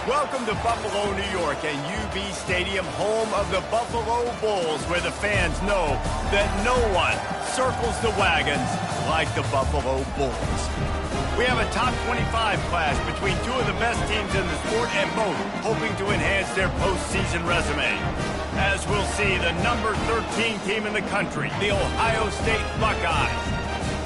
Welcome to Buffalo, New York, and UB Stadium, home of the Buffalo Bulls, where the fans know that no one circles the wagons like the Buffalo Bulls. We have a top 25 class between two of the best teams in the sport, and both hoping to enhance their postseason resume. As we'll see, the number 13 team in the country, the Ohio State Buckeyes,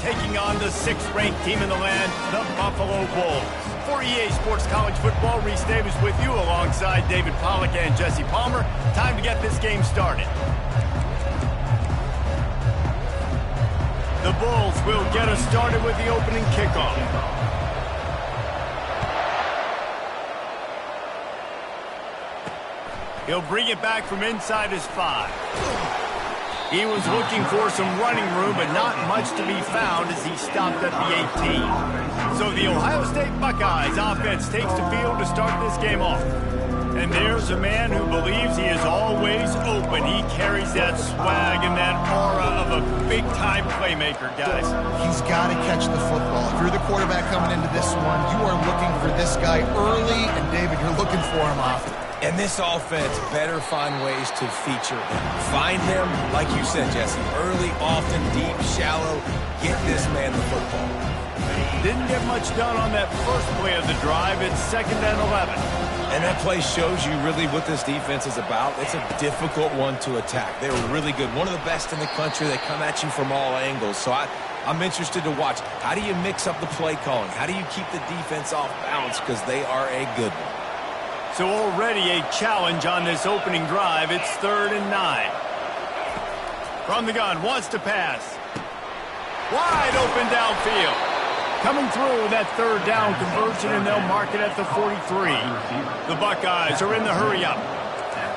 taking on the 6th-ranked team in the land, the Buffalo Bulls. For EA Sports College Football, Reese Davis with you alongside David Pollack and Jesse Palmer. Time to get this game started. The Bulls will get us started with the opening kickoff. He'll bring it back from inside his 5. He was looking for some running room, but not much to be found as he stopped at the 18. So the Ohio State Buckeyes offense takes the field to start this game off. And there's a man who believes he is always open. He carries that swag and that aura of a big-time playmaker, guys. He's got to catch the football. If you're the quarterback coming into this one, you are looking for this guy early, and David, you're looking for him often. And this offense better find ways to feature him. Find him, like you said, Jesse, early, often, deep, shallow. Get this man the football. Didn't get much done on that first play of the drive. It's 2nd and 11. And that play shows you really what this defense is about. It's a difficult one to attack. They were really good. One of the best in the country. They come at you from all angles. So I'm interested to watch. How do you mix up the play calling? How do you keep the defense off balance? Because they are a good one. So already a challenge on this opening drive. It's 3rd and 9. From the gun, wants to pass. Wide open downfield. Coming through that 3rd down conversion, and they'll mark it at the 43. The Buckeyes are in the hurry-up.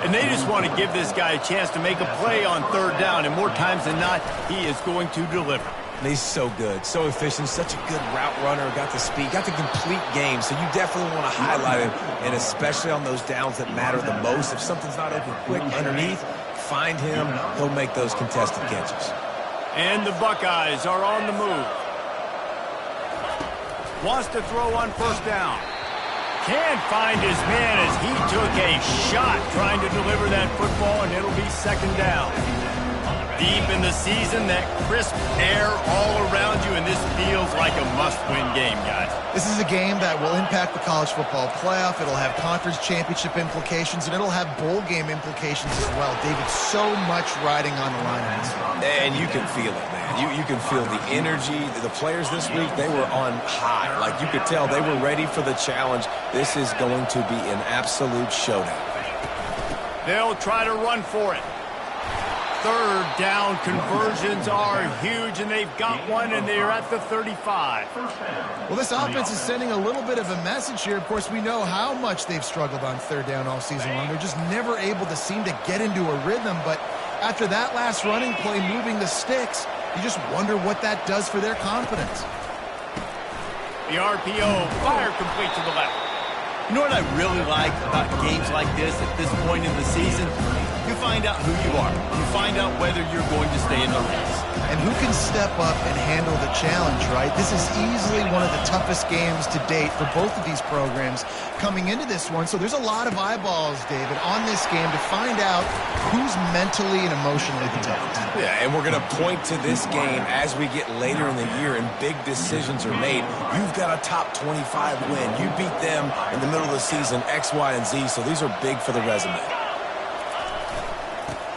And they just want to give this guy a chance to make a play on 3rd down, and more times than not, he is going to deliver. He's so good, so efficient, such a good route runner, got the speed, got the complete game, so you definitely want to highlight him, and especially on those downs that matter the most. If something's not open quick underneath, find him, he'll make those contested catches. And the Buckeyes are on the move. Wants to throw on 1st down. Can't find his man as he took a shot trying to deliver that football, and it'll be 2nd down. Deep in the season, that crisp air all around you, and this feels like a must-win game, guys. This is a game that will impact the college football playoff. It'll have conference championship implications, and it'll have bowl game implications as well. David, so much riding on the line in this one. And you can feel it, man. You can feel the energy. The players this week, they were on high. Like, you could tell they were ready for the challenge. This is going to be an absolute showdown. They'll try to run for it. 3rd down conversions are huge, and they've got one, and they're at the 35. Well, this offense is sending a little bit of a message here. Of course, we know how much they've struggled on 3rd down all season long. They're just never able to seem to get into a rhythm, but after that last running play moving the sticks, you just wonder what that does for their confidence. The RPO, fire complete to the left. You know what I really like about games like this at this point in the season? You find out who you are. You find out whether you're going to stay in the race. And who can step up and handle the challenge, right? This is easily one of the toughest games to date for both of these programs coming into this one. So there's a lot of eyeballs, David, on this game to find out who's mentally and emotionally the toughest. Yeah, and we're going to point to this game as we get later in the year and big decisions are made. You've got a top 25 win. You beat them in the middle of the season, X, Y, and Z, so these are big for the resume.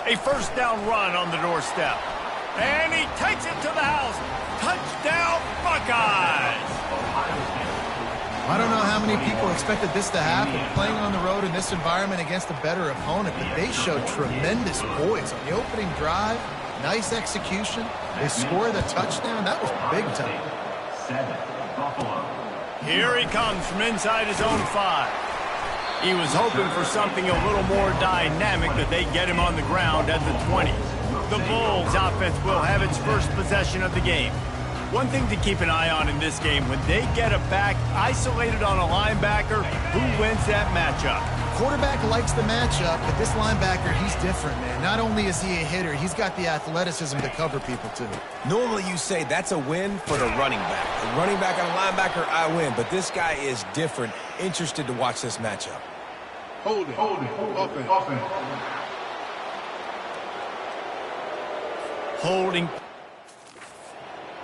A 1st down run on the doorstep. And he takes it to the house. Touchdown, Buckeyes! I don't know how many people expected this to happen, playing on the road in this environment against a better opponent, but they showed tremendous poise on the opening drive. Nice execution. They scored a touchdown. That was big time. Here he comes from inside his own 5. He was hoping for something a little more dynamic, but they get him on the ground at the 20. The Bulls offense will have its first possession of the game. One thing to keep an eye on in this game, when they get a back isolated on a linebacker, who wins that matchup? Quarterback likes the matchup, but this linebacker, he's different, man. Not only is he a hitter, he's got the athleticism to cover people, too. Normally you say that's a win for the running back. The running back on a linebacker, I win. But this guy is different. Interested to watch this matchup. Holding.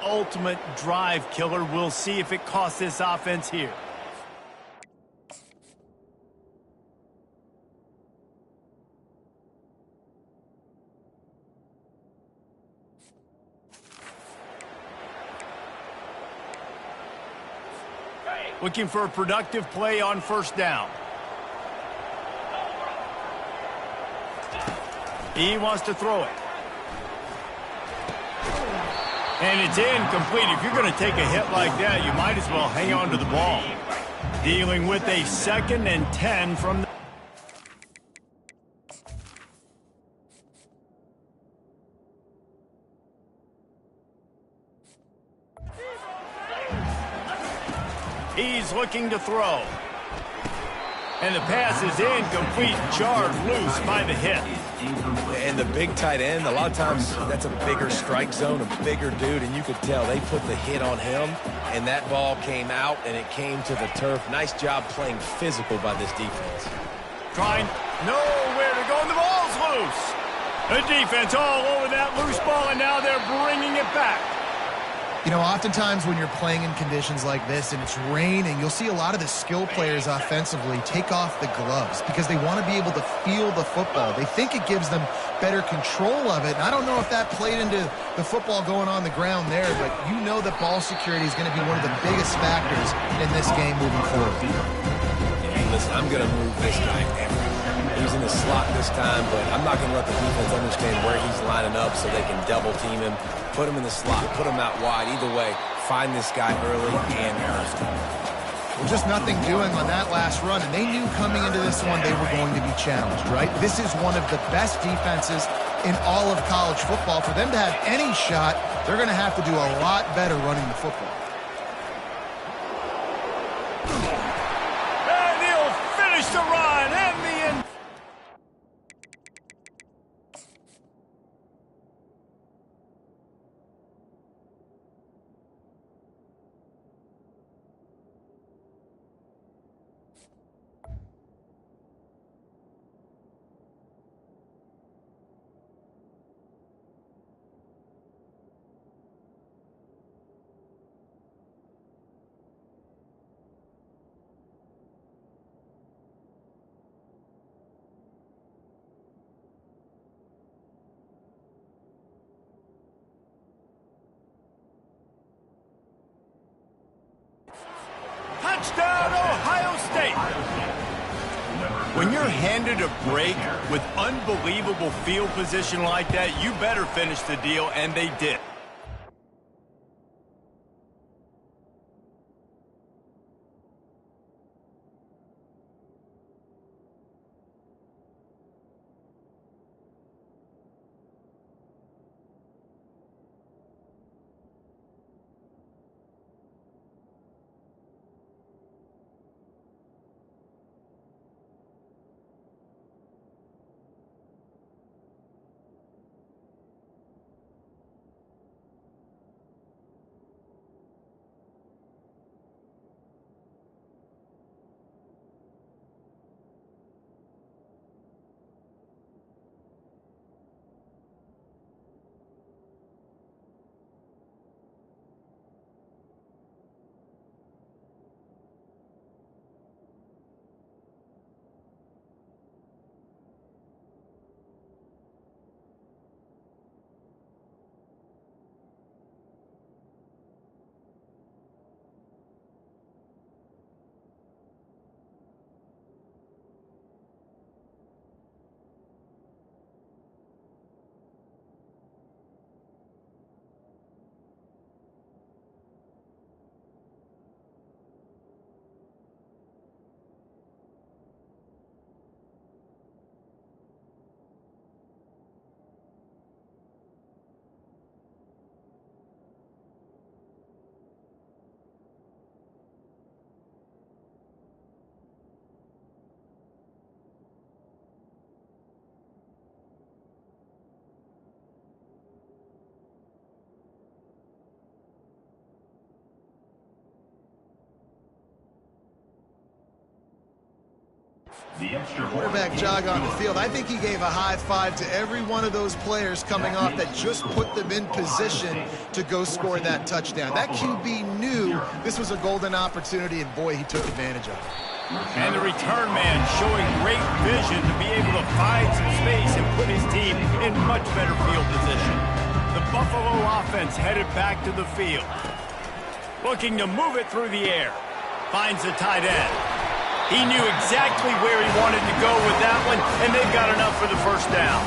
Ultimate drive killer. We'll see if it costs this offense here. Looking for a productive play on first down. He wants to throw it. And it's incomplete. If you're going to take a hit like that, you might as well hang on to the ball. Dealing with a 2nd and 10 from the... He's looking to throw. And the pass is incomplete, jarred loose by the hit. And the big tight end, a lot of times that's a bigger strike zone, a bigger dude, and you could tell they put the hit on him, and that ball came out, and it came to the turf. Nice job playing physical by this defense. Trying nowhere to go, and the ball's loose. The defense all over that loose ball, and now they're bringing it back. You know, oftentimes when you're playing in conditions like this and it's raining, you'll see a lot of the skill players offensively take off the gloves because they want to be able to feel the football. They think it gives them better control of it. And I don't know if that played into the football going on the ground there, but you know that ball security is going to be one of the biggest factors in this game moving forward. Hey, listen, I'm going to move this guy everywhere. He's in the slot this time, but I'm not going to let the defense understand where he's lining up so they can double team him. Put him in the slot, put him out wide. Either way, find this guy early and often. Well, just nothing doing on that last run, and they knew coming into this one they were going to be challenged, right? This is one of the best defenses in all of college football. For them to have any shot, they're going to have to do a lot better running the football. And he'll finish the run and the end. Touchdown, Ohio State! When you're handed a break with unbelievable field position like that, you better finish the deal, and they did. Quarterback jog on the field. I think he gave a high five to every one of those players coming off that just put them in position to go score that touchdown. That QB knew this was a golden opportunity, and boy, he took advantage of it. And the return man showing great vision to be able to find some space and put his team in much better field position. The Buffalo offense headed back to the field. Looking to move it through the air. Finds the tight end. He knew exactly where he wanted to go with that one, and they've got enough for the first down.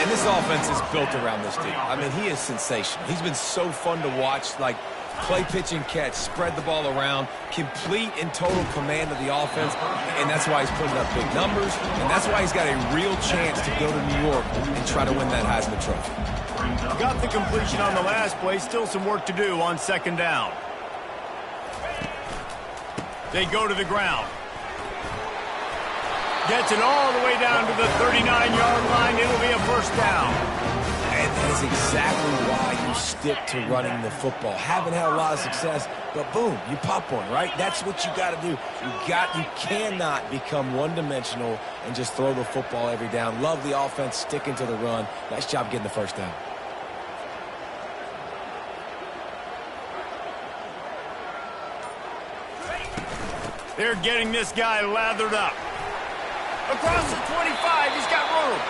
And this offense is built around this dude. I mean, he is sensational. He's been so fun to watch, like play, pitch, and catch, spread the ball around, complete and total command of the offense, and that's why he's putting up big numbers, and that's why he's got a real chance to go to New York and try to win that Heisman Trophy. Got the completion on the last play. Still some work to do on second down. They go to the ground. Gets it all the way down to the 39-yard line. It'll be a first down. And that is exactly why you stick to running the football. Haven't had a lot of success, but boom, you pop one, right? That's what you got to do. You cannot become one-dimensional and just throw the football every down. Love the offense, sticking to the run. Nice job getting the first down. They're getting this guy lathered up. Across the 25, he's got room.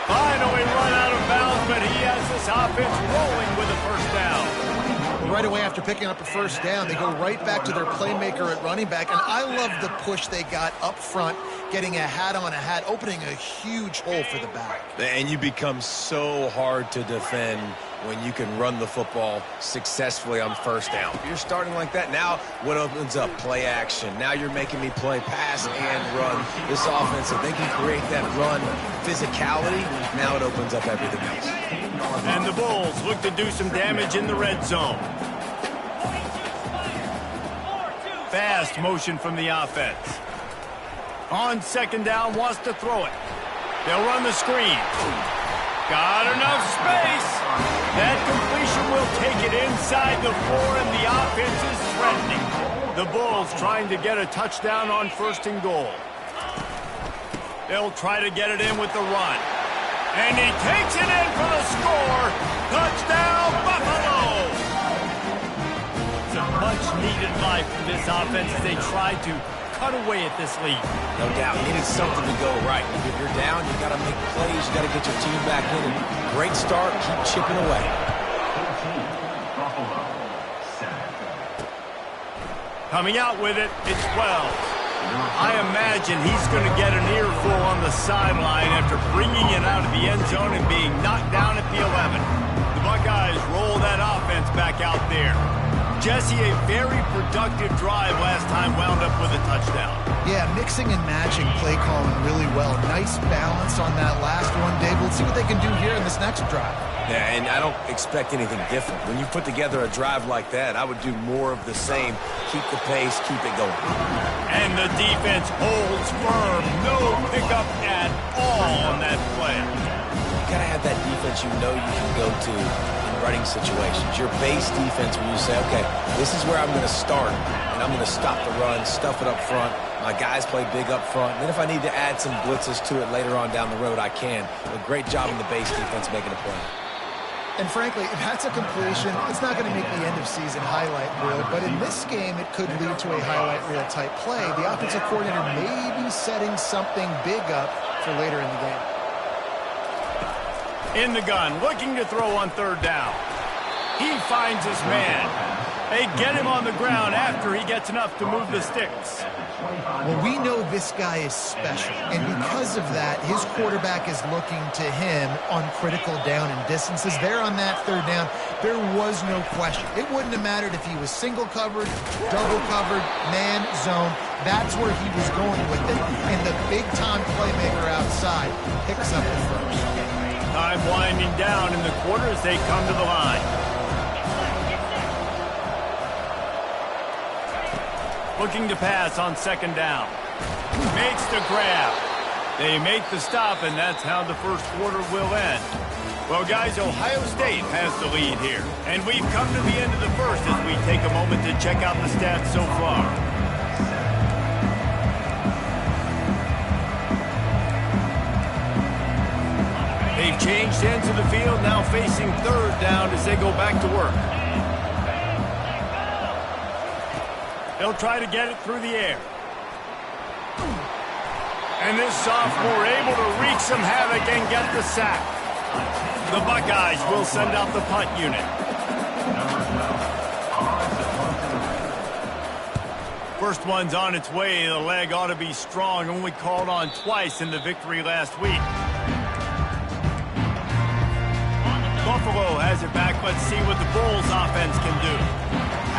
Finally run out of bounds, but he has this offense rolling with a first down. Right away after picking up a first down, they go right back to their playmaker at running back, and I love the push they got up front, getting a hat on a hat, opening a huge hole for the back. And you become so hard to defend when you can run the football successfully on first down. If you're starting like that, now what opens up? Play action. Now you're making me play pass and run. This offense, if they can create that run physicality, now it opens up everything else. And the Bulls look to do some damage in the red zone. Fast motion from the offense. On second down, wants to throw it. They'll run the screen. Got enough space. That completion will take it inside the 4, and the offense is threatening. The Bulls trying to get a touchdown on first and goal. They'll try to get it in with the run. And he takes it in for the score. Touchdown, Buffalo! It's a much-needed life for this offense as they try to cut away at this lead. No doubt. Needed something to go right. If you're down, you got to make plays. You got to get your team back in. And great start. Keep chipping away. Coming out with it, it's 12. I imagine he's going to get an earful on the sideline after bringing it out of the end zone and being knocked down at the 11. The Buckeyes roll that offense back out there. Jesse, a very productive drive last time, wound up with a touchdown. Yeah, mixing and matching play calling really well. Nice balance on that last one, Dave. Let's see what they can do here in this next drive. Yeah, and I don't expect anything different. When you put together a drive like that, I would do more of the same. Keep the pace, keep it going. And the defense holds firm. No pickup at all on that play. You got to have that defense you know you can go to in running situations. Your base defense where you say, okay, this is where I'm going to start, and I'm going to stop the run, stuff it up front. My guys play big up front. And then if I need to add some blitzes to it later on down the road, I can. A great job in the base defense making a play. And frankly, if that's a completion, it's not going to make the end-of-season highlight reel. But in this game, it could lead to a highlight reel type play. The offensive coordinator may be setting something big up for later in the game. In the gun, looking to throw on third down. He finds his man. They get him on the ground after he gets enough to move the sticks. Well, we know this guy is special, and because of that, his quarterback is looking to him on critical down and distances. There on that third down, there was no question. It wouldn't have mattered if he was single covered, double covered, man, zone. That's where he was going with it, and the big-time playmaker outside picks up the first. Time winding down in the quarter as they come to the line. Looking to pass on second down. Makes the grab. They make the stop, and that's how the first quarter will end. Well, guys, Ohio State has the lead here. And we've come to the end of the first as we take a moment to check out the stats so far. changed into the field, now facing third down as they go back to work. They'll try to get it through the air. And this sophomore able to wreak some havoc and get the sack. The Buckeyes will send out the punt unit. First one's on its way. The leg ought to be strong. Only called on twice in the victory last week. Buffalo has it back. Let's see what the Bulls offense can do.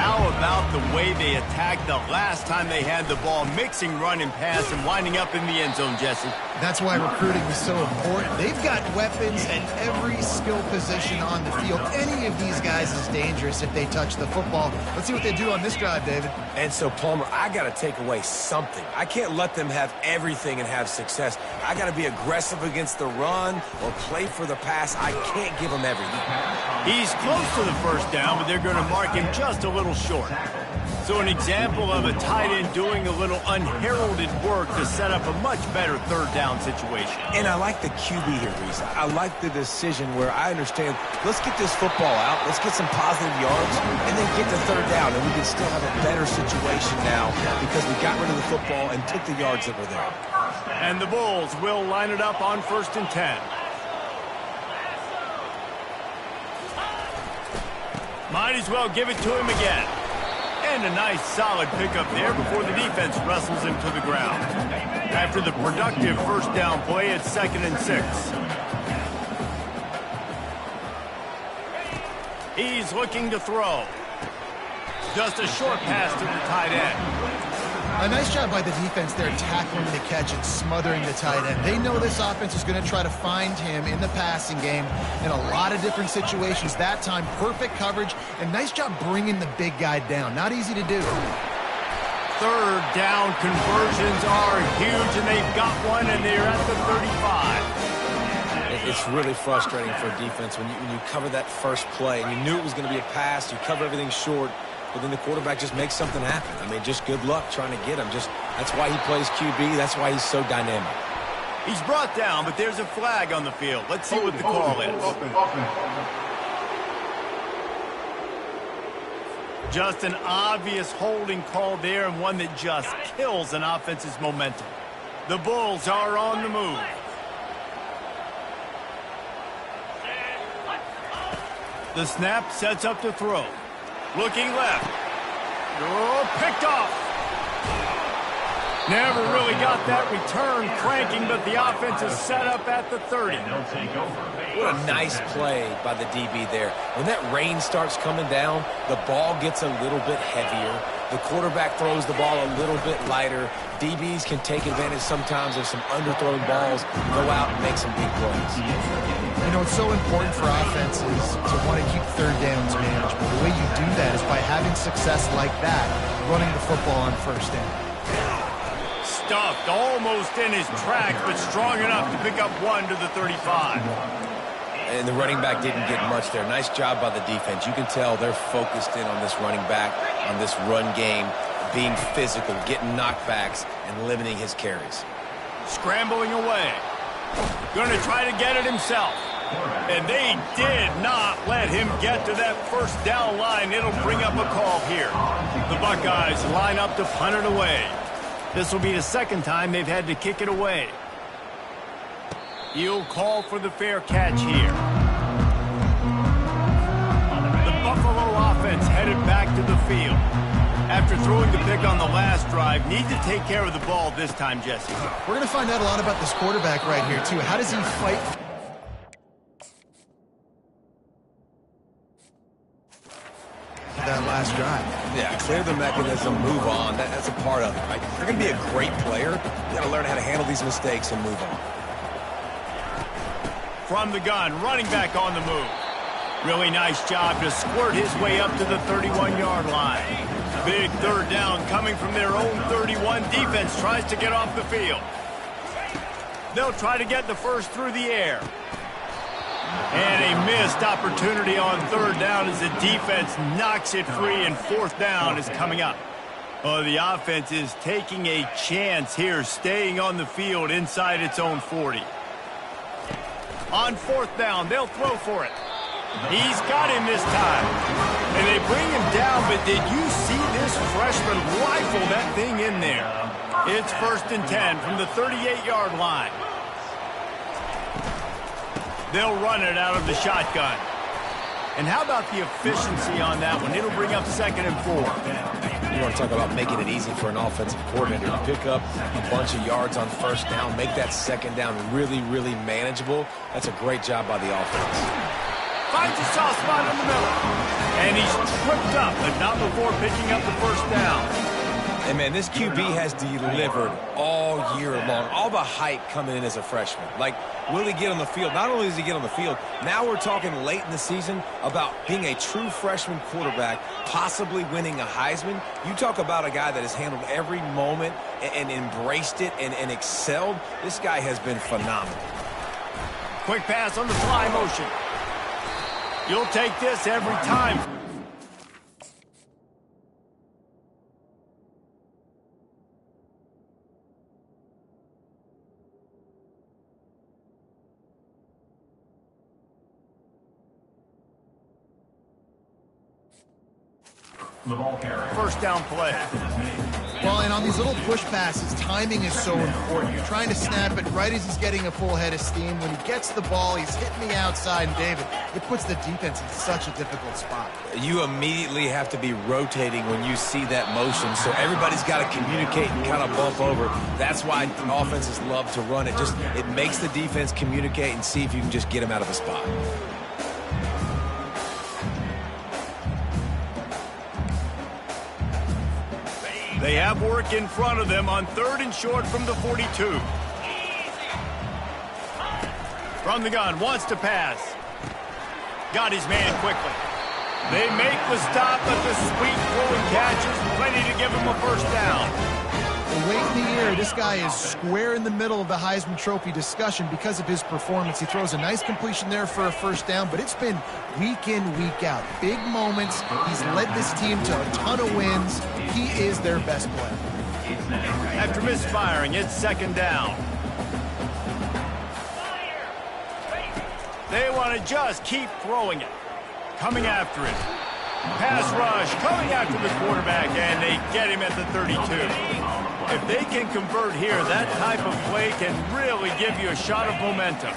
How about the way they attacked the last time they had the ball, mixing run and pass and winding up in the end zone, Jesse? That's why recruiting is so important. They've got weapons at every skill position on the field. Any of these guys is dangerous if they touch the football. Let's see what they do on this drive, David. And so, Palmer, I got to take away something. I can't let them have everything and have success. I got to be aggressive against the run or play for the pass. I can't give them everything. He's close to the first down, but they're going to mark him just a little short. So an example of a tight end doing a little unheralded work to set up a much better third down situation. And I like the QB here, Reese. I like the decision where I understand, let's get this football out, let's get some positive yards, and then get to third down, and we can still have a better situation now because we got rid of the football and took the yards that were there. And the Bulls will line it up on 1st and 10. Might as well give it to him again. And a nice solid pickup there before the defense wrestles him to the ground. After the productive first down play, it's 2nd and 6. He's looking to throw. Just a short pass to the tight end. A nice job by the defense there tackling the catch and smothering the tight end. They know this offense is going to try to find him in the passing game in a lot of different situations. That time, perfect coverage, and nice job bringing the big guy down. Not easy to do. Third down conversions are huge, and they've got one, and they're at the 35. It's really frustrating for a defense when you cover that first play, and you knew it was going to be a pass, you cover everything short, but then the quarterback just makes something happen. I mean, just good luck trying to get him. That's why he plays QB. That's why he's so dynamic. He's brought down, but there's a flag on the field. Let's see what the call is. Just an obvious holding call there, and one that just kills an offense's momentum. The Bulls are on the move. The snap sets up to throw. Looking left. Oh, picked off. Never really got that return cranking, but the offense is set up at the 30. What a nice play by the DB there. When that rain starts coming down, the ball gets a little bit heavier. The quarterback throws the ball a little bit lighter. DBs can take advantage sometimes of some underthrown balls, go out and make some big plays. You know, it's so important for offenses to want to keep third downs manageable. The way you do that is by having success like that, running the football on first down. Stuffed almost in his tracks, but strong enough to pick up one to the 35. And the running back didn't get much there. Nice job by the defense. You can tell they're focused in on this running back, on this run game, being physical, getting knockbacks, and limiting his carries. Scrambling away. Going to try to get it himself. And they did not let him get to that first down line. It'll bring up a call here. The Buckeyes line up to punt it away. This will be the second time they've had to kick it away. He'll call for the fair catch here. The Buffalo offense headed back to the field. After throwing the pick on the last drive, need to take care of the ball this time, Jesse. We're going to find out a lot about this quarterback right here, too. How does he fight that last drive? Yeah, clear the mechanism, move on. That's a part of it, right? If you're going to be a great player, you got to learn how to handle these mistakes and move on. From the gun, running back on the move. Really nice job to squirt his way up to the 31-yard line. Big third down coming from their own 31. Defense tries to get off the field. They'll try to get the first through the air. And a missed opportunity on third down as the defense knocks it free, and fourth down is coming up. Oh, the offense is taking a chance here, staying on the field inside its own 40. On 4th down, they'll throw for it. He's got him this time. And they bring him down, but did you see this freshman rifle that thing in there? It's 1st and 10 from the 38-yard line. They'll run it out of the shotgun. And how about the efficiency on that one? It'll bring up 2nd and 4. You want to talk about making it easy for an offensive coordinator to pick up a bunch of yards on 1st down, make that 2nd down really, really manageable. That's a great job by the offense. Finds a soft spot in the middle. And he's tripped up, but not before picking up the 1st down. And, man, this QB has delivered all year long. All the hype coming in as a freshman. Like, will he get on the field? Not only does he get on the field, now we're talking late in the season about being a true freshman quarterback, possibly winning a Heisman. You talk about a guy that has handled every moment and embraced it and excelled. This guy has been phenomenal. Quick pass on the fly motion. You'll take this every time. The ball carrier. 1st down play. Well, and on these little push passes, timing is so important. You're trying to snap it right as he's getting a full head of steam. When he gets the ball, he's hitting the outside, and David, it puts the defense in such a difficult spot. You immediately have to be rotating when you see that motion, so everybody's got to communicate and kind of bump over. That's why offenses love to run it. It makes the defense communicate and see if you can just get them out of the spot. They have work in front of them on 3rd and short from the 42. From the gun, wants to pass. Got his man quickly. They make the stop, but the sweet throw and catch is plenty to give him a 1st down. Late in the year, this guy is square in the middle of the Heisman Trophy discussion because of his performance. He throws a nice completion there for a 1st down, but it's been week in, week out. Big moments. He's led this team to a ton of wins. He is their best player. After misfiring, it's 2nd down. They want to just keep throwing it. Coming after it. Pass rush, coming after the quarterback, and they get him at the 32. If they can convert here, that type of play can really give you a shot of momentum.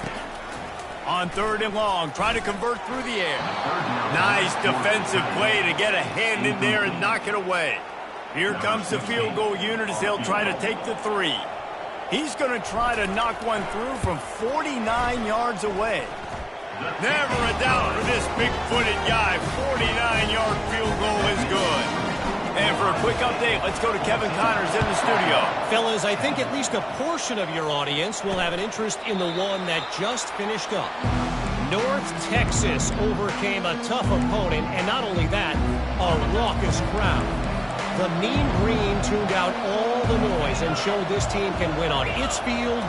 On 3rd and long, trying to convert through the air. Nice defensive play to get a hand in there and knock it away. Here comes the field goal unit as they'll try to take the 3. He's going to try to knock one through from 49 yards away. Never a doubt for this big-footed guy. 49-yard field goal is good. And for a quick update, let's go to Kevin Connors in the studio. Fellas, I think at least a portion of your audience will have an interest in the one that just finished up. North Texas overcame a tough opponent, and not only that, a raucous crowd. The Mean Green tuned out all the noise and showed this team can win on its field,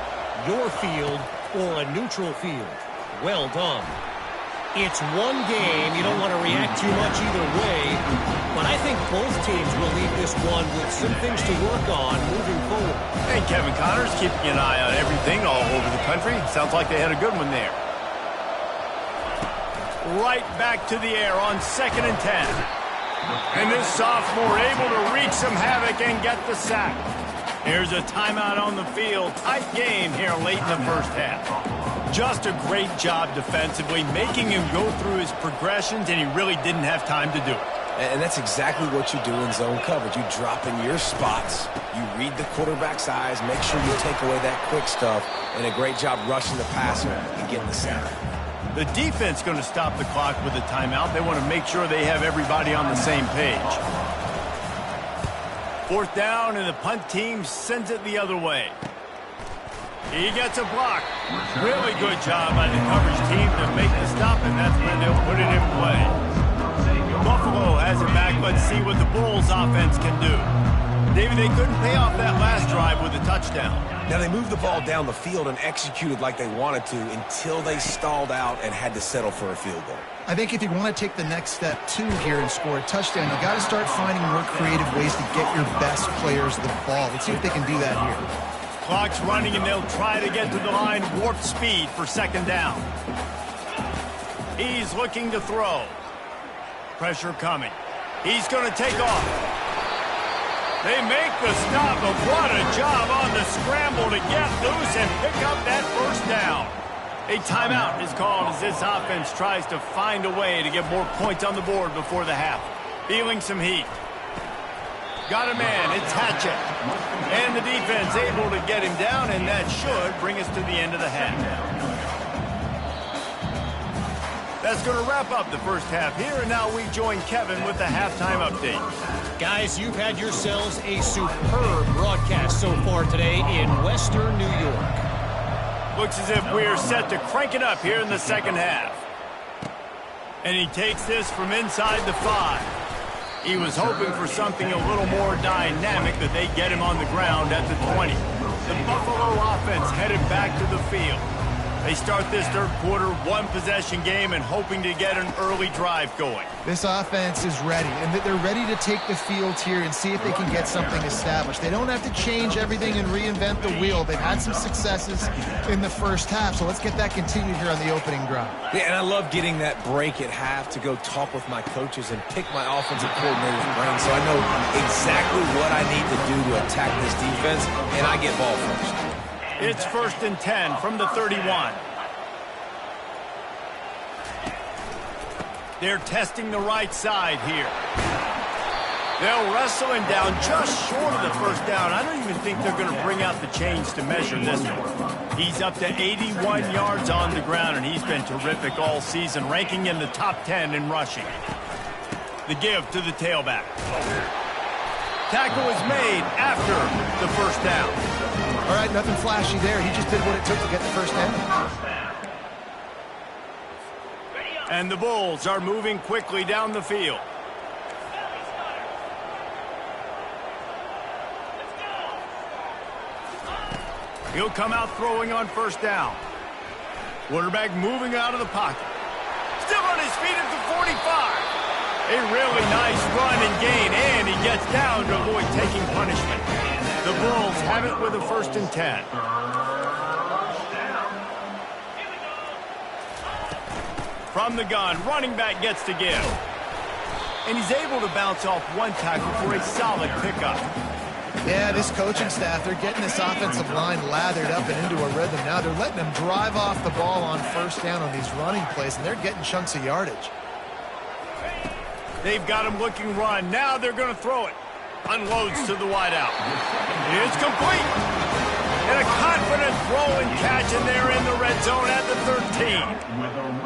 your field, or a neutral field. Well done. It's one game. You don't want to react too much either way, but I think both teams will leave this one with some things to work on moving forward. Hey, Kevin Connors keeping an eye on everything all over the country. Sounds like they had a good one there. Right back to the air on 2nd and 10. And this sophomore able to wreak some havoc and get the sack. Here's a timeout on the field. Tight game here late in the 1st half. Just a great job defensively, making him go through his progressions, and he really didn't have time to do it. And that's exactly what you do in zone coverage. You drop in your spots, you read the quarterback's eyes, make sure you take away that quick stuff, and a great job rushing the passer and getting the sack. The defense going to stop the clock with a timeout. They want to make sure they have everybody on the same page. 4th down, and the punt team sends it the other way. He gets a block. Really good job by the coverage team to make the stop, and that's where they'll put it in play. Buffalo has it back. Let's see what the Bulls offense can do. David, they couldn't pay off that last drive with a touchdown. Now, they moved the ball down the field and executed like they wanted to until they stalled out and had to settle for a field goal. I think if you want to take the next step, too, here and score a touchdown, you got to start finding more creative ways to get your best players the ball. Let's see if they can do that here. Clock's running, and they'll try to get to the line warp speed for second down. He's looking to throw. Pressure coming. He's going to take off. They make the stop, but what a job on the scramble to get loose and pick up that first down. A timeout is called as this offense tries to find a way to get more points on the board before the half. Feeling some heat. Got a man, it's Hatchett. And the defense able to get him down, and that should bring us to the end of the half. That's going to wrap up the first half here, and now we join Kevin with the halftime update. Guys, you've had yourselves a superb broadcast so far today in Western New York. Looks as if we're set to crank it up here in the second half. And he takes this from inside the 5. He was hoping for something a little more dynamic, that they get him on the ground at the 20. The Buffalo offense headed back to the field. They start this third quarter one-possession game and hoping to get an early drive going. This offense is ready, and they're ready to take the field here and see if they can get something established. They don't have to change everything and reinvent the wheel. They've had some successes in the first half, so let's get that continued here on the opening drive. Yeah, and I love getting that break at half to go talk with my coaches and pick my offensive coordinator's brain, so I know exactly what I need to do to attack this defense, and I get ball first. It's 1st and 10 from the 31. They're testing the right side here. They'll wrestle him down just short of the first down. I don't even think they're going to bring out the chains to measure this one. He's up to 81 yards on the ground, and he's been terrific all season, ranking in the top 10 in rushing. The give to the tailback. Tackle is made after the first down. All right, nothing flashy there. He just did what it took to get the first down. And the Bulls are moving quickly down the field. He'll come out throwing on first down. Quarterback moving out of the pocket. Still on his feet at the 45. A really nice run and gain, and he gets down to avoid taking punishment. The Bulls have it with a 1st and 10. From the gun, running back gets to give. And he's able to bounce off one tackle for a solid pickup. Yeah, this coaching staff, they're getting this offensive line lathered up and into a rhythm now. They're letting them drive off the ball on first down on these running plays, and they're getting chunks of yardage. They've got him looking run. Now they're going to throw it. Unloads to the wideout. It's complete. And a confident throw and catch, and they're in the red zone at the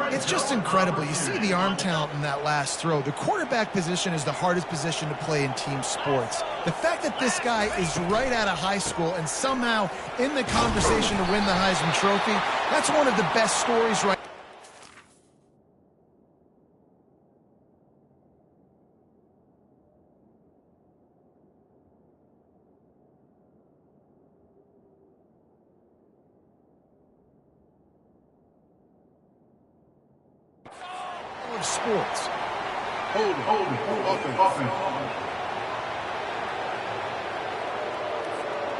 13. It's just incredible. You see the arm talent in that last throw. The quarterback position is the hardest position to play in team sports. The fact that this guy is right out of high school and somehow in the conversation to win the Heisman Trophy, that's one of the best stories right now. Sports.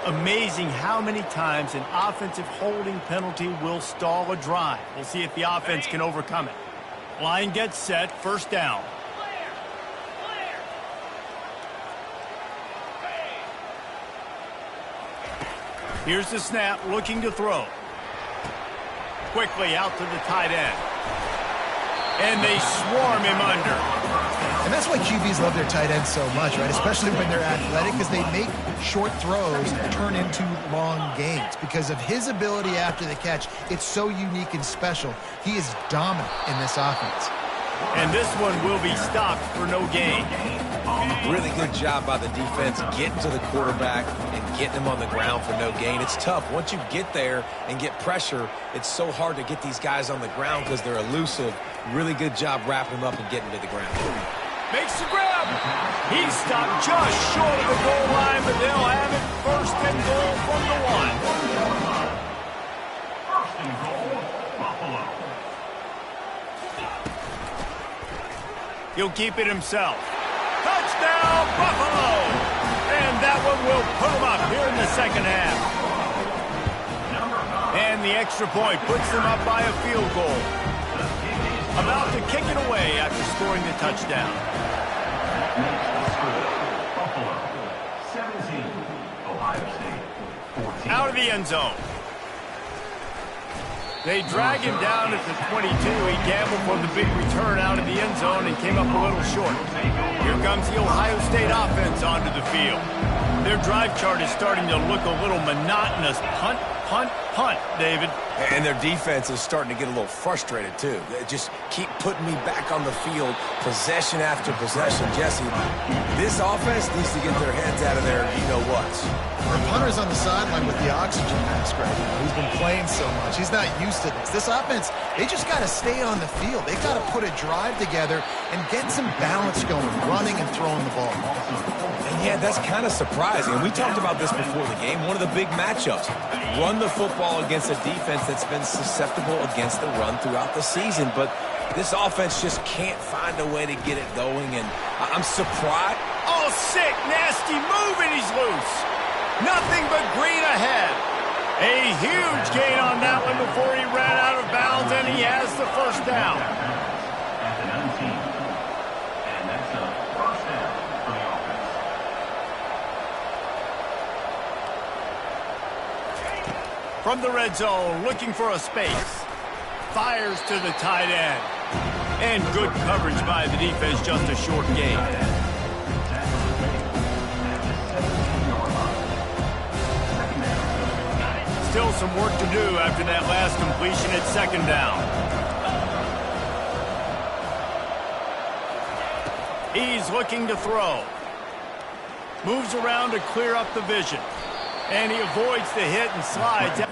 Amazing how many times an offensive holding penalty will stall a drive. We'll see if the offense can overcome it. Line gets set, first down. Here's the snap, looking to throw. Quickly out to the tight end. And they swarm him under. And that's why QBs love their tight ends so much, right? Especially when they're athletic, because they make short throws turn into long gains. Because of his ability after the catch, it's so unique and special. He is dominant in this offense. And this one will be stopped for no gain. Really good job by the defense getting to the quarterback and getting him on the ground for no gain. It's tough. Once you get there and get pressure, it's so hard to get these guys on the ground because they're elusive. Really good job wrapping him up and getting to the ground. Makes the grab. He's stopped just short of the goal line, but they'll have it 1st and goal from the 1. 1st and goal, Buffalo. He'll keep it himself. Touchdown, Buffalo! And that one will put him up here in the second half. And the extra point puts them up by a field goal. About to kick it away after scoring the touchdown. Buffalo, 17. Ohio State, 14. Out of the end zone. They drag him down at the 22. He gambled for the big return out of the end zone and came up a little short. Here comes the Ohio State offense onto the field. Their drive chart is starting to look a little monotonous. Punt, punt, punt, David. And their defense is starting to get a little frustrated, too. They just keep putting me back on the field, possession after possession. Jesse, this offense needs to get their heads out of their you-know-whats. The punter's on the sideline with the oxygen mask right now. He's been playing so much. He's not used to this. This offense, they just got to stay on the field. They got to put a drive together and get some balance going, running and throwing the ball. And yeah, that's kind of surprising. And we talked about this before the game. One of the big matchups. Run the football against a defense that's been susceptible against the run throughout the season. But this offense just can't find a way to get it going. And I'm surprised. Oh, sick, nasty move, and he's loose. Nothing but green ahead. A huge gain on that one before he ran out of bounds, and he has the first down. At the 19. And that's a first down for the offense. From the red zone, looking for a space. Fires to the tight end. And good coverage by the defense, just a short gain. Still some work to do after that last completion at second down. He's looking to throw. Moves around to clear up the vision. And he avoids the hit and slides.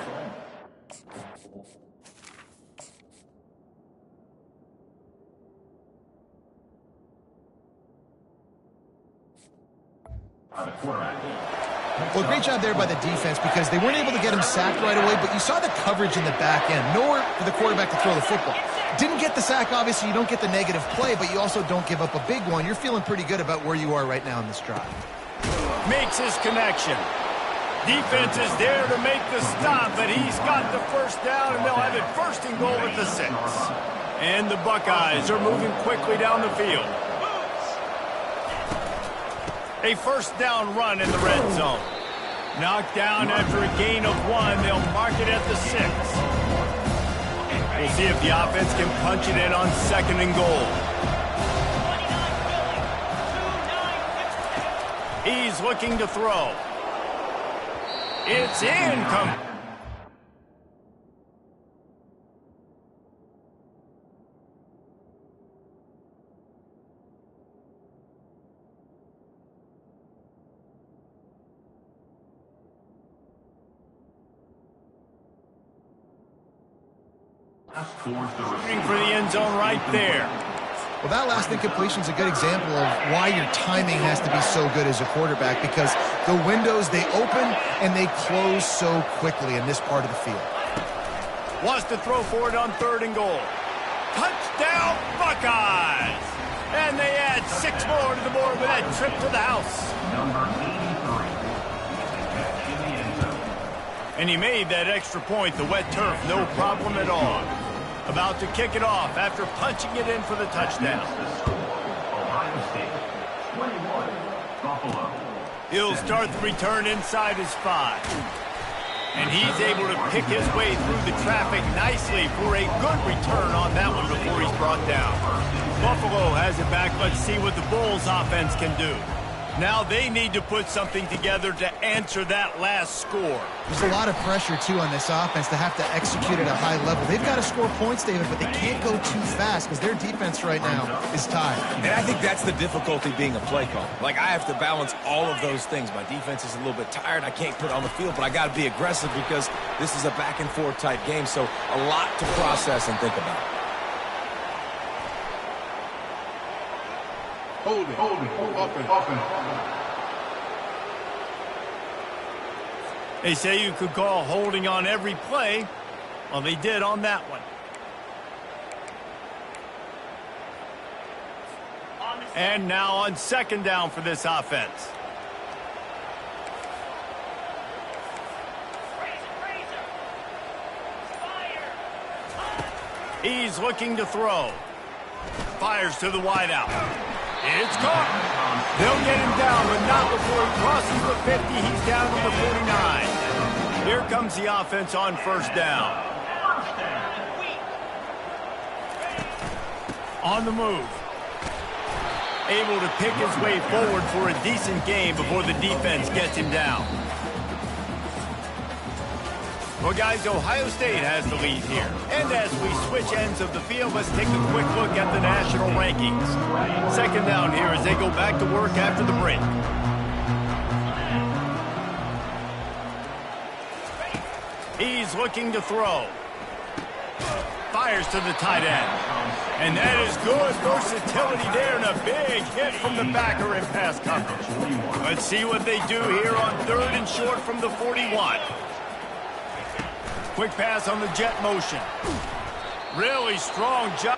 Well, great job there by the defense because they weren't able to get him sacked right away, but you saw the coverage in the back end. Nowhere for the quarterback to throw the football. Didn't get the sack, obviously. You don't get the negative play, but you also don't give up a big one. You're feeling pretty good about where you are right now in this drive. Makes his connection. Defense is there to make the stop, but he's got the first down, and they'll have it first and goal at the 6. And the Buckeyes are moving quickly down the field. A first down run in the red zone. Knocked down after a gain of 1. They'll mark it at the 6. We'll see if the offense can punch it in on second and goal. He's looking to throw. It's incomplete. Shooting for the end zone right there. Well, that last incompletion is a good example of why your timing has to be so good as a quarterback because the windows, they open and they close so quickly in this part of the field. Wants to throw for it on third and goal. Touchdown, Buckeyes! And they add 6 more to the board with that trip to the house. Number 83. In the end zone. And he made that extra point, the wet turf, no problem at all. About to kick it off after punching it in for the touchdown. Ohio State, 21. Buffalo. He'll start the return inside his 5. And he's able to pick his way through the traffic nicely for a good return on that one before he's brought down. Buffalo has it back. Let's see what the Bulls offense can do. Now they need to put something together to answer that last score. There's a lot of pressure, too, on this offense to have to execute at a high level. They've got to score points, David, but they can't go too fast because their defense right now is tired. And I think that's the difficulty being a play call. Like, I have to balance all of those things. My defense is a little bit tired. I can't put it on the field, but I got to be aggressive because this is a back-and-forth type game, so a lot to process and think about. Hold it. Offense. They say you could call holding on every play. Well, they did on that one. And now on second down for this offense. He's looking to throw. Fires to the wideout. It's caught. They'll get him down, but not before he crosses the 50. He's down to the 49. Here comes the offense on first down. On the move. Able to pick his way forward for a decent gain before the defense gets him down. Well, guys, Ohio State has the lead here. And as we switch ends of the field, let's take a quick look at the national rankings. Second down here as they go back to work after the break. He's looking to throw. Fires to the tight end. And that is good versatility there and a big hit from the backer in pass coverage. Let's see what they do here on 3rd and short from the 41. Quick pass on the jet motion. Really strong job.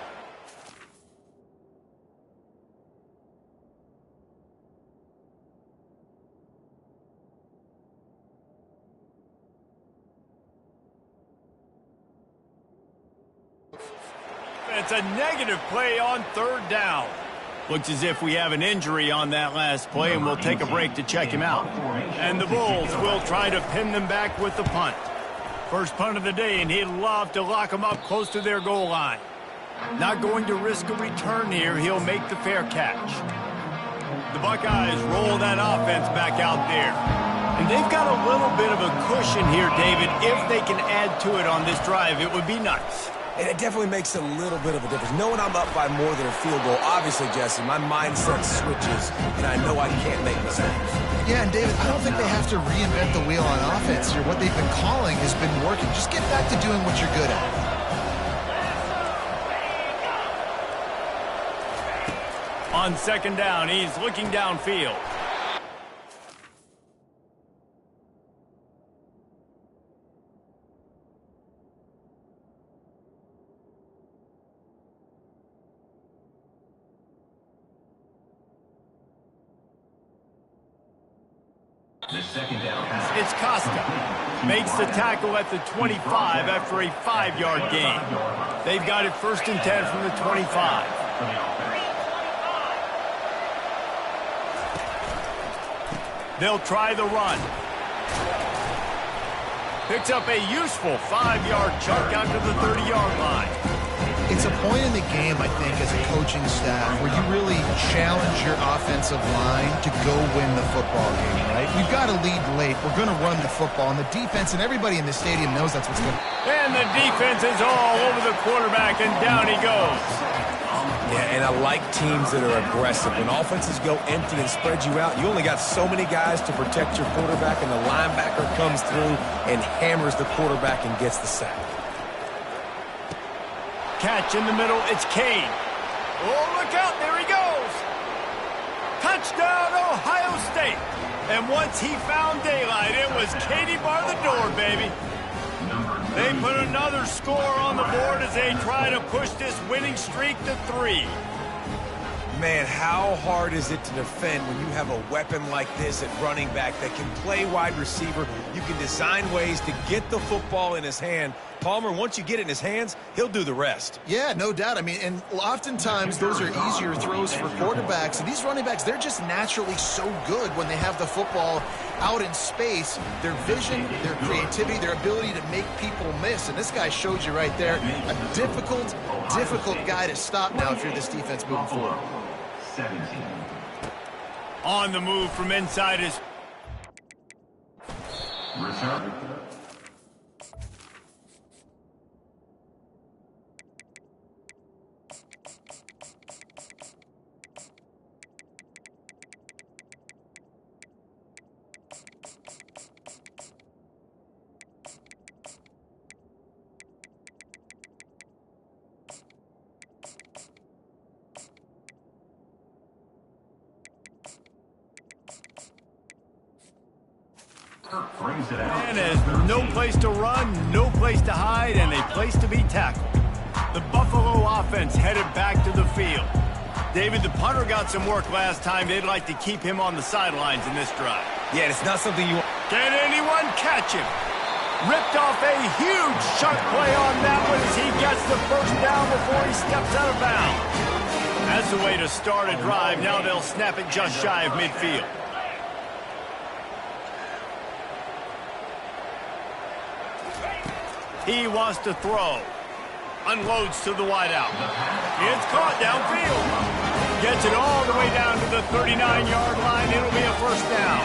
It's a negative play on 3rd down. Looks as if we have an injury on that last play, and we'll take a break to check him out. And the Bulls will try to pin them back with the punt. First punt of the day, and he'd love to lock them up close to their goal line. Not going to risk a return here. He'll make the fair catch. The Buckeyes roll that offense back out there. And they've got a little bit of a cushion here, David. If they can add to it on this drive, it would be nice. And it definitely makes a little bit of a difference. Knowing I'm up by more than a field goal, obviously, Jesse, my mindset switches, and I know I can't make mistakes. Yeah, and David, I don't think they have to reinvent the wheel on offense here. What they've been calling has been working. Just get back to doing what you're good at. On second down, he's looking downfield. It's Costa. Makes the tackle at the 25 after a 5-yard gain. They've got it 1st and 10 from the 25. They'll try the run. Picks up a useful 5-yard chunk out to the 30-yard line. It's a point in the game, I think, as a coaching staff where you really challenge your offensive line to go win the football game, right? We've got to lead late. We're going to run the football, and the defense and everybody in the stadium knows that's what's going to happen. And the defense is all over the quarterback, and down he goes. Yeah, and I like teams that are aggressive. When offenses go empty and spread you out, you only got so many guys to protect your quarterback, and the linebacker comes through and hammers the quarterback and gets the sack. Catch in the middle, it's Kane. Oh, look out, there he goes. Touchdown, Ohio State. And once he found daylight, it was Katie bar the door, baby. They put another score on the board as they try to push this winning streak to 3. Man, how hard is it to defend when you have a weapon like this at running back that can play wide receiver? You can design ways to get the football in his hand. Palmer, once you get it in his hands, he'll do the rest. Yeah, no doubt. I mean, and oftentimes those are easier throws for quarterbacks. And these running backs, they're just naturally so good when they have the football out in space. Their vision, their creativity, their ability to make people miss. And this guy showed you right there, a difficult guy to stop now if you're this defense moving forward. 17. On the move from inside his... Return. And there's no place to run, no place to hide, and a place to be tackled. The Buffalo offense headed back to the field. David, the punter got some work last time. They'd like to keep him on the sidelines in this drive. Yeah, it's not something you want. Can anyone catch him? Ripped off a huge chunk play on that one as he gets the first down before he steps out of bounds. That's the way to start a drive. Now they'll snap it just shy of midfield. He wants to throw. Unloads to the wideout. It's caught downfield. Gets it all the way down to the 39-yard line. It'll be a first down.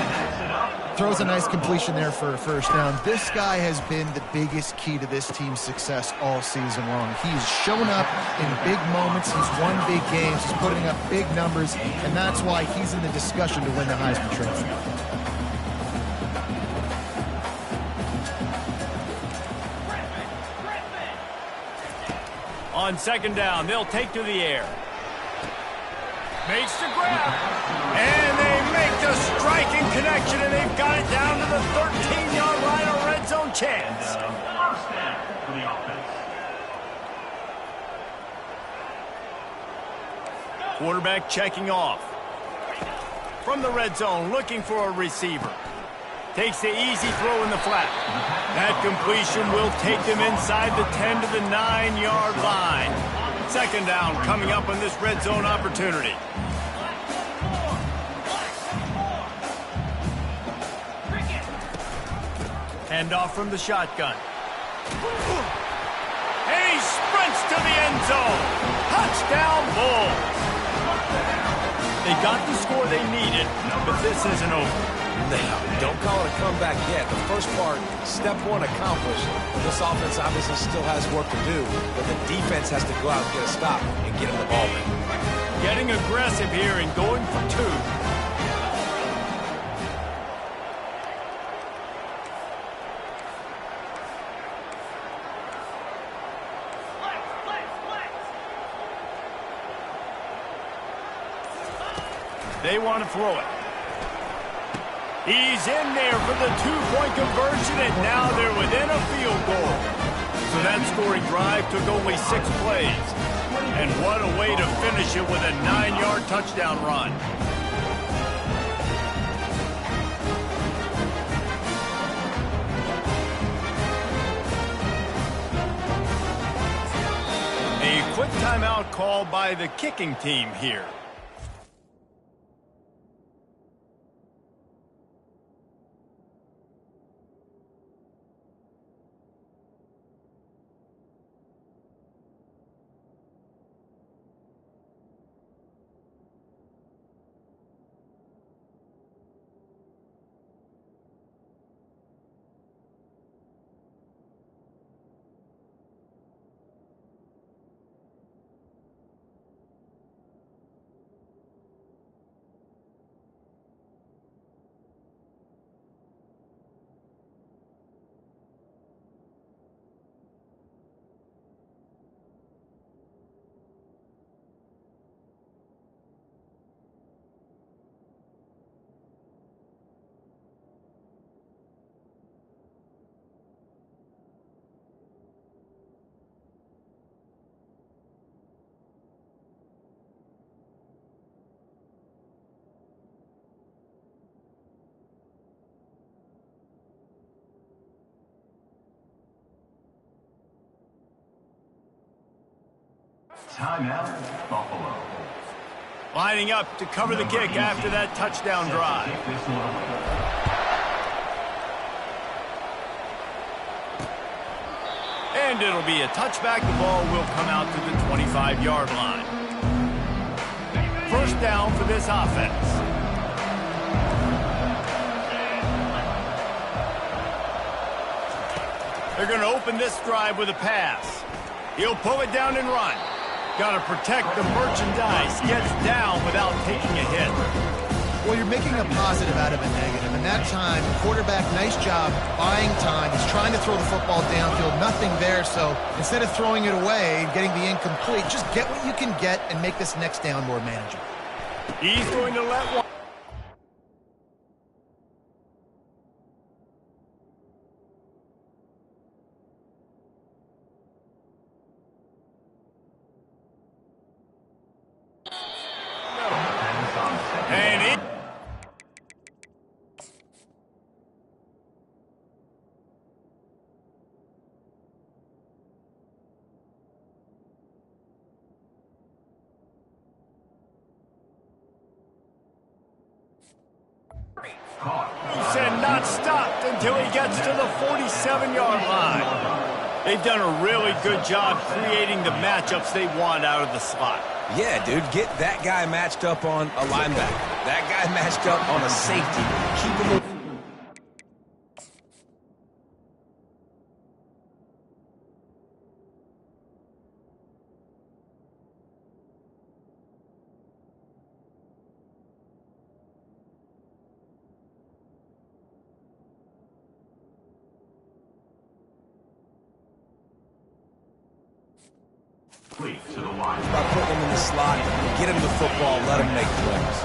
Throws a nice completion there for a first down. This guy has been the biggest key to this team's success all season long. He's shown up in big moments. He's won big games. He's putting up big numbers, and that's why he's in the discussion to win the Heisman Trophy. On second down, they'll take to the air. Makes the grab. And they make the striking connection, and they've got it down to the 13-yard line, a red zone chance. First down for the offense. Quarterback checking off. From the red zone, looking for a receiver. Takes the easy throw in the flat. That completion will take them inside the 10 to the 9-yard line. Second down coming up on this red zone opportunity. Handoff from the shotgun. And he sprints to the end zone. Touchdown Bulls. They got the score they needed, but this isn't over. Now, don't call it a comeback yet. The first part, step one accomplished. This offense obviously still has work to do, but the defense has to go out and get a stop and get him the ball back. Getting aggressive here and going for two. They want to throw it. He's in there for the two-point conversion, and now they're within a field goal. So that scoring drive took only 6 plays. And what a way to finish it with a 9-yard touchdown run. A quick timeout called by the kicking team here. Timeout, Buffalo. Lining up to cover the kick after that touchdown drive. And it'll be a touchback. The ball will come out to the 25-yard line. First down for this offense. They're going to open this drive with a pass. He'll pull it down and run. Got to protect the merchandise. Gets down without taking a hit. Well, you're making a positive out of a negative. And that time, quarterback, nice job buying time. He's trying to throw the football downfield. Nothing there. So instead of throwing it away and getting the incomplete, just get what you can get and make this next down more manageable. He's going to let one. until he gets to the 47-yard line. They've done a really good job creating the matchups they want out of the slot. Yeah, dude, get that guy matched up on a linebacker. That guy matched up on a safety. Keep him. By putting him in the slot, get him the football, let him make plays.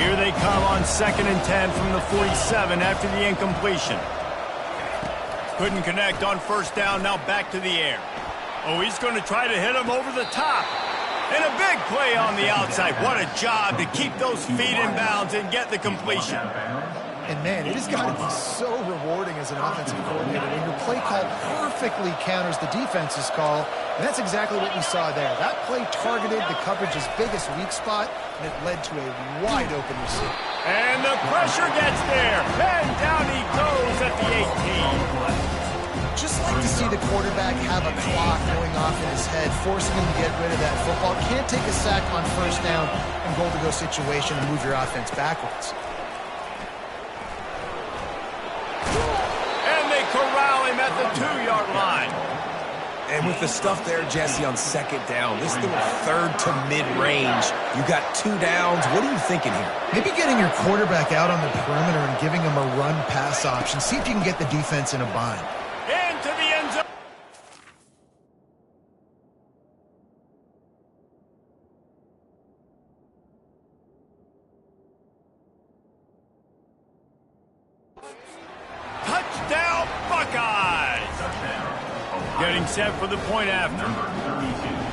Here they come on 2nd and 10 from the 47 after the incompletion. Couldn't connect on 1st down, now back to the air. Oh, he's going to try to hit him over the top. And a big play on the outside. What a job to keep those feet in bounds and get the completion. And man, it has got to be so rewarding as an offensive coordinator when your play call perfectly counters the defense's call. And that's exactly what we saw there. That play targeted the coverage's biggest weak spot, and it led to a wide-open receiver. And the pressure gets there. And down he goes at the 18. Just like to see the quarterback have a clock going off in his head, forcing him to get rid of that football. Can't take a sack on 1st down and goal-to-go situation and move your offense backwards. Corral him at the 2-yard line. And with the stuff there, Jesse, on 2nd down, this little 3rd to mid-range, you got 2 downs. What are you thinking here? Maybe getting your quarterback out on the perimeter and giving him a run-pass option. See if you can get the defense in a bind. Into the end zone. Touchdown, Buckeyes! Getting set for the point after.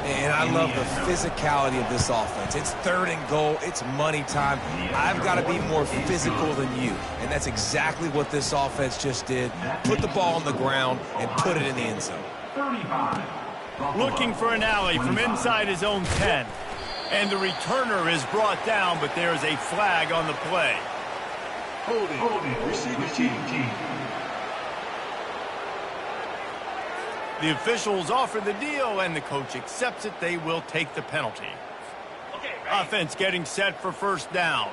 And I love the physicality of this offense. It's 3rd and goal. It's money time. I've got to be more physical than you. And that's exactly what this offense just did. Put the ball on the ground and put it in the end zone. Looking for an alley from inside his own 10. And the returner is brought down, but there's a flag on the play. Holding, receiver team. The officials offer the deal, and the coach accepts it. They will take the penalty. Offense getting set for 1st down.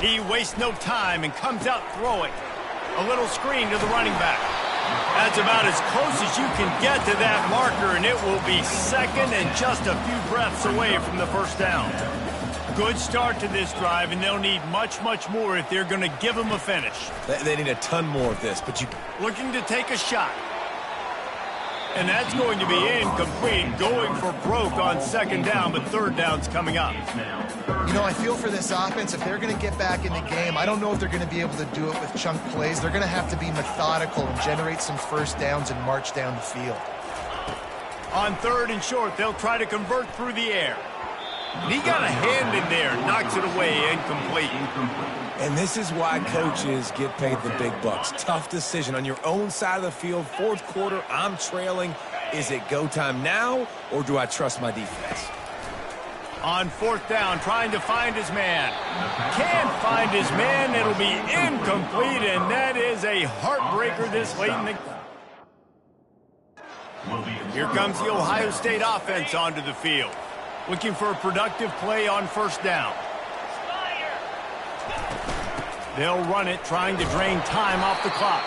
He wastes no time and comes out throwing. A little screen to the running back. That's about as close as you can get to that marker, and it will be 2nd and just a few breaths away from the 1st down. Good start to this drive, and they'll need much, much more if they're going to give them a finish. They need a ton more of this, but you... Looking to take a shot. And that's going to be incomplete, going for broke on 2nd down, but 3rd down's coming up. You know, I feel for this offense, if they're going to get back in the game, I don't know if they're going to be able to do it with chunk plays. They're going to have to be methodical and generate some 1st downs and march down the field. On 3rd and short, they'll try to convert through the air. And he got a hand in there, knocks it away, incomplete. And this is why coaches get paid the big bucks. Tough decision on your own side of the field. 4th quarter, I'm trailing. Is it go time now, or do I trust my defense? On 4th down, trying to find his man. Can't find his man. It'll be incomplete, and that is a heartbreaker this late in the... Here comes the Ohio State offense onto the field. Looking for a productive play on 1st down. They'll run it, trying to drain time off the clock.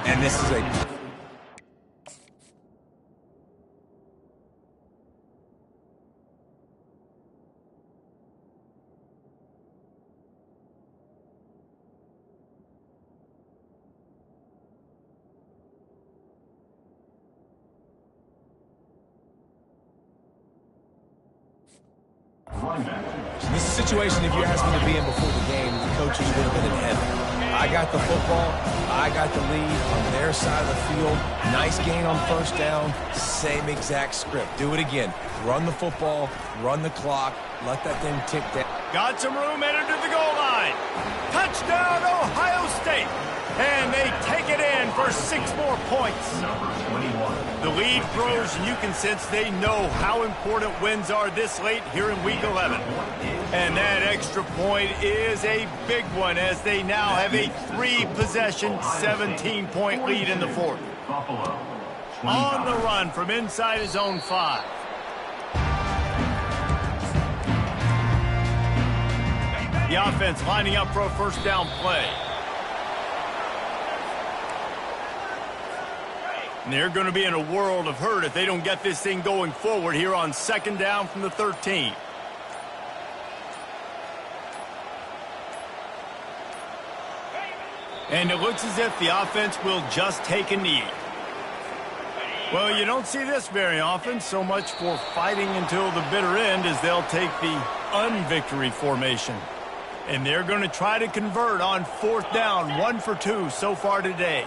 And this is a... So this is a situation, if you asked me to be in before the game, the coaches would have been in heaven. I got the football. I got the lead on their side of the field. Nice gain on 1st down. Same exact script. Do it again. Run the football. Run the clock. Let that thing tick down. Got some room, entered to the goal line. Touchdown, Ohio State. And they take it in for 6 more points. Number 21. The lead grows, and you can sense they know how important wins are this late here in Week 11. And that extra point is a big one as they now have a 3-possession, 17-point lead in the fourth. Buffalo. On the run from inside his own 5. The offense lining up for a first down play. And they're going to be in a world of hurt if they don't get this thing going forward here on 2nd down from the 13. And it looks as if the offense will just take a knee. Well, you don't see this very often. So much for fighting until the bitter end as they'll take the unvictory formation. And they're going to try to convert on 4th down, 1 for 2 so far today.